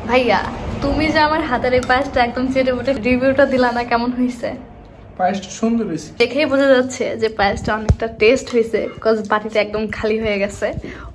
ভাইয়া তুমি যে আমার হাতের এই পায়েসটা একদম চেটে বুটে রিভিউটা দিলা না, কেমন হয়েছে? পায়েসটা সুন্দর হয়েছে, দেখেই বোঝা যাচ্ছে যে পায়েসটা অনেকটা টেস্ট হয়েছে, বিকজ বাটিটা একদম খালি হয়ে গেছে।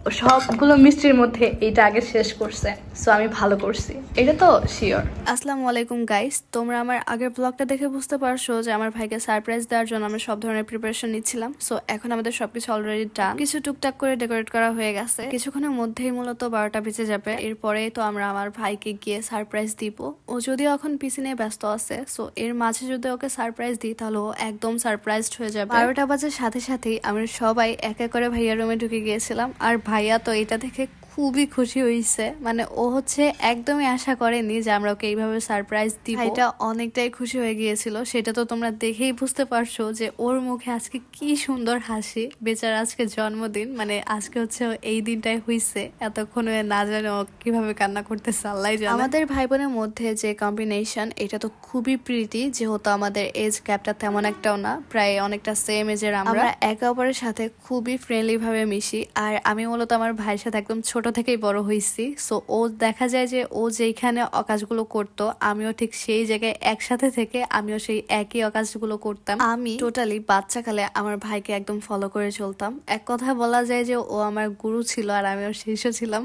ও সবগুলো মিষ্টির মধ্যে এইটা আগে শেষ করছে, সো আমি ভালো করছি, এটা তো শিওর। আসসালামু আলাইকুম গাইস, তোমরা আমার আগের ব্লগটা দেখে বুঝতে পারছো যে আমার ভাইকে সারপ্রাইজ দেওয়ার জন্য আমরা সব ধরনের প্রিপারেশন নিচ্ছিলাম। সো এখন আমাদের সবকিছু অলরেডি ডান, কিছু টুকটাক করে ডেকোরেট করা হয়ে গেছে। কিছুক্ষণের মধ্যেই মূলত 12টা বেজে যাবে। এরপরে তো আমরা আমার ভাইকে গিয়ে সারপ্রাইজ দিব। ও যদিও এখন পিসি নিয়ে ব্যস্ত আছে, সো এর মাঝে যদি ওকে সারপ্রাইজ দিই তাহলে ও একদম সারপ্রাইজড হয়ে যাবে। 12টা বাজার সাথে সাথেই আমরা সবাই এক এক করে ভাইয়ার রুমে ঢুকে গিয়েছিলাম। আর ভাইয়া তো এটা দেখে খুবই খুশি হয়েছে, মানে ও হচ্ছে একদমই আশা করেনি যে আমরা ওকে এইভাবে সারপ্রাইজ দিব। এটা অনেকটাই খুশি হয়ে গিয়েছিল, সেটা তো তোমরা দেখেই বুঝতে পারছো যে ওর মুখে আজকে কি সুন্দর হাসি। বেচার আজকে জন্মদিন, মানে আজকে হচ্ছে এই দিনটাই হইছে, এতক্ষণ না জানে ও কিভাবে কান্না করতেছে আল্লাহ জানে। আমাদের ভাই বোনের মধ্যে যে কম্বিনেশন, এটা তো খুবই প্রীতি, যেহেতু আমাদের এজ গ্যাপটা তেমন একটাও না, প্রায় অনেকটা সেম এজের। আমরা একে অপরের সাথে খুবই ফ্রেন্ডলি ভাবে মিশি। আর আমি মূলত আমার ভাইয়ের সাথে একদম ছোট থেকেই বড় হয়েছি, সো ও দেখা যায় যে ও যেখানে অকাজগুলো করতো আমিও ঠিক সেই জায়গায় একসাথে থেকে আমিও সেই একই অকাজগুলো করতাম। আমি টোটালি বাচ্চাকালে আমার ভাইকে একদম ফলো করে চলতাম। এক কথা বলা যায় যে ও আমার গুরু ছিল আর আমিও শিষ্য ছিলাম।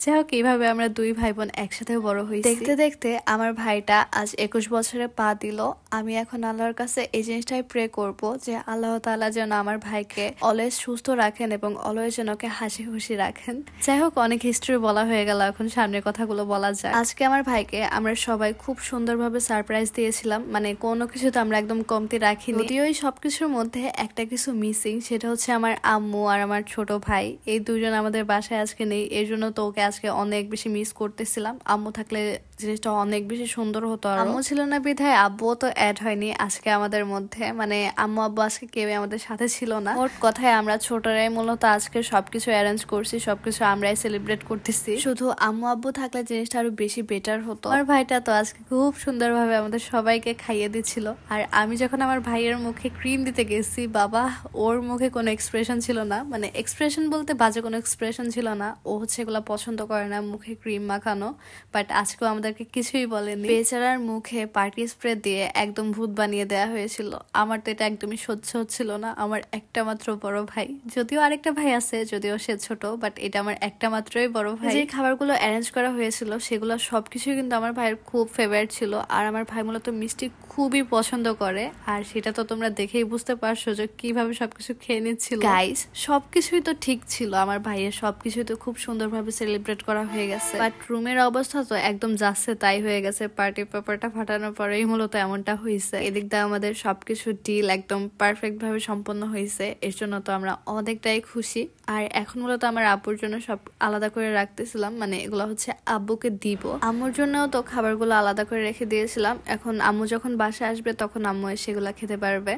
যাই হোক, এইভাবে আমরা দুই ভাই বোন একসাথে বড় হয়েছি। দেখতে দেখতে আমার ভাইটা আজ 21 বছরে পা দিল। আমি এখন আল্লাহর কাছে এই জিনিসটাই প্রে করব যে আল্লাহ তাআলা যেন আমার ভাইকে অলওয়েজ সুস্থ রাখেন এবং অলওয়েজ যেন ওকে হাসি খুশি রাখেন। যাই হোক, অনেক হিস্ট্রি বলা হয়ে গেল, এখন সামনের কথাগুলো বলা যায়। আজকে আমার ভাইকে আমরা সবাই খুব সুন্দরভাবে সারপ্রাইজ দিয়েছিলাম, মানে কোনো কিছু তো আমরা একদম কমতি রাখিনি। যদিও এই সবকিছুর মধ্যে একটা কিছু মিসিং, সেটা হচ্ছে আমার আম্মু আর আমার ছোট ভাই। এই দুজন আমাদের বাসায় আজকে নেই, এর জন্য তো ওকে আজকে অনেক বেশি মিস করতেছিলাম। আম্মু থাকলে জিনিসটা অনেক বেশি সুন্দর হতো। আম্মু ছিল না বিধায় আব্বুও তো অ্যাড হয়নি আজকে আমাদের মধ্যে, মানে আম্মু আব্বু আজকে কেউ আমাদের সাথে ছিল না। ওর কথায় আমরা ছোটরাই মূলত আজকে সবকিছু অ্যারেঞ্জ করছি, সবকিছু আমরাই সেলিব্রেট করতেছি। শুধু আম্মু আব্বু থাকলে জিনিসটা আরো বেশি বেটার হতো। আমার ভাইটা তো আজকে খুব সুন্দরভাবে আমাদের সবাইকে খাইয়ে দিচ্ছিল। আর আমি যখন আমার ভাইয়ের মুখে ক্রিম দিতে গেছি, বাবা ওর মুখে কোনো এক্সপ্রেশন ছিল না, মানে এক্সপ্রেশন বলতে বাজে কোনো এক্সপ্রেশন ছিল না। ও হচ্ছে এগুলা পছন্দ করে না, মুখে ক্রিম মাখানো, বাট আজকেও আমাদেরকে কিছুই বলেনি। বেচারার মুখে পার্টি স্প্রে দিয়ে একদম ভূত বানিয়ে দেওয়া হয়েছিল। আমার তো এটা একদমই সহ্য হচ্ছিল না। আমার একটা মাত্র বড় ভাই, যদিও আরেকটা ভাই আছে, যদিও সে ছোট, বাট এটা আমার একটা মাত্রই বড় ভাই। যে খাবারগুলো অ্যারেঞ্জ করা হয়েছিল সেগুলো সবকিছু কিন্তু আমার ভাইয়ের খুব ফেভারিট ছিল। আর আমার ভাই মূলত মিষ্টি খুবই পছন্দ করে, আর সেটা তো তোমরা দেখেই বুঝতে পারছো যে কিভাবে সবকিছু খেয়ে নিচ্ছিল। গাইস, সবকিছুই তো ঠিক ছিল, আমার ভাইয়ের সবকিছুই তো খুব সুন্দরভাবে সেলিব্রেট করা হয়ে গেছে, বাট রুমের অবস্থা তো একদম যাচ্ছে তাই হয়ে গেছে। পার্টি পেপারটা ফাটানোর পরেই মূলত এমনটা হয়েছে। এদিক দিয়ে আমাদের সবকিছু ডিল একদম পারফেক্ট ভাবে সম্পন্ন হয়েছে, এর জন্য তো আমরা অনেকটাই খুশি। আর এখন মূলত আমার আব্বুর জন্য সব আলাদা করে রাখতেছিলাম, মানে এগুলো হচ্ছে আব্বুকে দিব। আম্মুর জন্যও তো খাবারগুলো আলাদা করে রেখে দিয়েছিলাম। এখন আম্মু যখন বাসায় আসবে তখন আম্মু সেগুলো খেতে পারবে।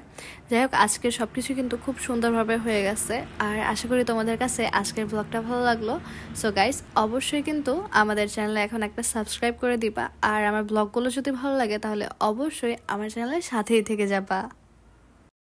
যাই হোক, আজকে সবকিছু কিন্তু খুব সুন্দরভাবে হয়ে গেছে। আর আশা করি তোমাদের কাছে আজকের ব্লগটা ভালো লাগলো। সো গাইস, অবশ্যই কিন্তু আমাদের চ্যানেলে এখন একটা সাবস্ক্রাইব করে দিবা। আর আমার ব্লগগুলো যদি ভালো লাগে তাহলে অবশ্যই আমার চ্যানেলের সাথেই থেকে যাবা।